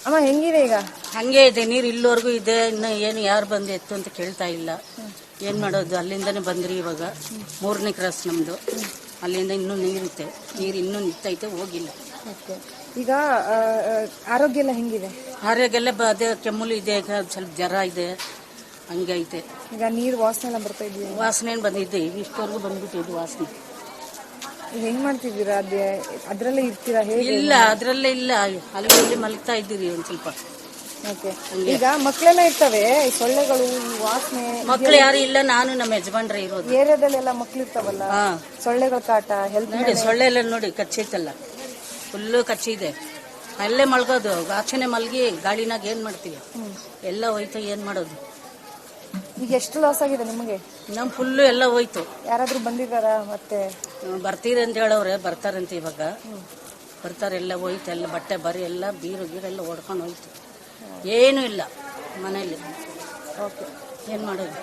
ಅಮ್ಮ ಹೆಂಗಿದೆ ಈಗ? ಹಂಗೆ ಇದೆ, ನೀರು ಇಲ್ಲಿವರೆಗೂ ಇದೆ. ಇನ್ನು ಏನು ಯಾರು ಬಂದು ಎತ್ತು ಅಂತ ಕೇಳ್ತಾ ಇಲ್ಲ. ಏನ್ ಮಾಡೋದು, ಅಲ್ಲಿಂದಾನೆ ಬಂದ್ರಿ. ಇವಾಗ 3ನೇ ಕ್ರಾಸ್ ನಮ್ದು. ಅಲ್ಲಿಂದ ಇನ್ನೂ ನೀರಿದೆ, ನೀರು ಇನ್ನೂ ನಿಂತೈತೆ, ಹೋಗಿಲ್ಲ. ಈಗ ಆರೋಗ್ಯ ಎಲ್ಲ ಹೆಂಗಿದೆ? ಆರೋಗ್ಯ ಎಲ್ಲ ಅದೇ ಕೆಮ್ಮುಲು ಇದೆ, ಈಗ ಸ್ವಲ್ಪ ಜ್ವರ ಇದೆ, ಹಂಗೈತೆ. ಈಗ ನೀರು ವಾಸನೆ ಎಲ್ಲ ಬರ್ತಾ ಇದೆಯಾ? ವಾಸನೆ ಬಂದಿದೆ, ಇಷ್ಟವರೆಗೂ ಬಂದ್ಬಿಟ್ಟಿದ್ದು ವಾಸನೆ. ಹೆಂಗ್ ಮಾಡ್ತಿದ್ದೀರಾ? ಅದ್ರಲ್ಲೇ ಇರ್ತೀರಾ? ಹೇಗೆ? ಇಲ್ಲ, ಅದ್ರಲ್ಲೇ ಇಲ್ಲ, ಅಲ್ಲಿ ಇಲ್ಲಿ ಮಲಗ್ತಾ ಇದ್ದೀರಿ ಒಂದ್ ಸ್ವಲ್ಪ. ಈಗ ಮಕ್ಕಳೆಲ್ಲ ಇರ್ತವೆ, ಸೊಳ್ಳೆಗಳು, ವಾಸನೆ. ಮಕ್ಳು ಯಾರು ಇಲ್ಲ, ನಾನು ನಮ್ಮ ಯಜಮಾನ್ರೆ ಇರೋದು. ಏರಿಯಾದಲ್ಲೆಲ್ಲ ಮಕ್ಳು ಇರ್ತಾವಲ್ಲ, ಸೊಳ್ಳೆಗಳ ಕಾಟ. ಹೆಲ್ತ್ ನೋಡಿ, ಸೊಳ್ಳೆ ಎಲ್ಲ ನೋಡಿ ಕಚ್ಚೈತಲ್ಲ, ಫುಲ್ಲು ಕಚ್ಚಿದೆ. ಅಲ್ಲೇ ಮಲ್ಗೋದು, ಆಚೆನೆ ಮಲ್ಗಿ ಗಾಳಿನಾಗ ಏನ್ ಮಾಡ್ತೀವಿ, ಎಲ್ಲ ಹೋಯ್ತು. ಏನ್ ಮಾಡೋದು? ಈಗ ಎಷ್ಟು ಲಾಸ್ ಆಗಿದೆ ನಿಮಗೆ? ನಮ್ ಫುಲ್ಲು ಎಲ್ಲ ಹೋಯ್ತು. ಯಾರಾದ್ರೂ ಬಂದಿದಾರ? ಮತ್ತೆ ಬರ್ತೀರಿ ಅಂತ ಹೇಳವ್ರೆ, ಬರ್ತಾರಂತೆ ಇವಾಗ. ಬರ್ತಾರೆ, ಎಲ್ಲ ಹೋಯ್ತು, ಎಲ್ಲ ಬಟ್ಟೆ ಬರಿ ಎಲ್ಲ ಬೀರು ಗೀರೆಲ್ಲ ಹೊಡ್ಕೊಂಡು ಹೋಯ್ತು. ಏನೂ ಇಲ್ಲ ಮನೇಲಿ. ಏನ್ ಮಾಡೋದು?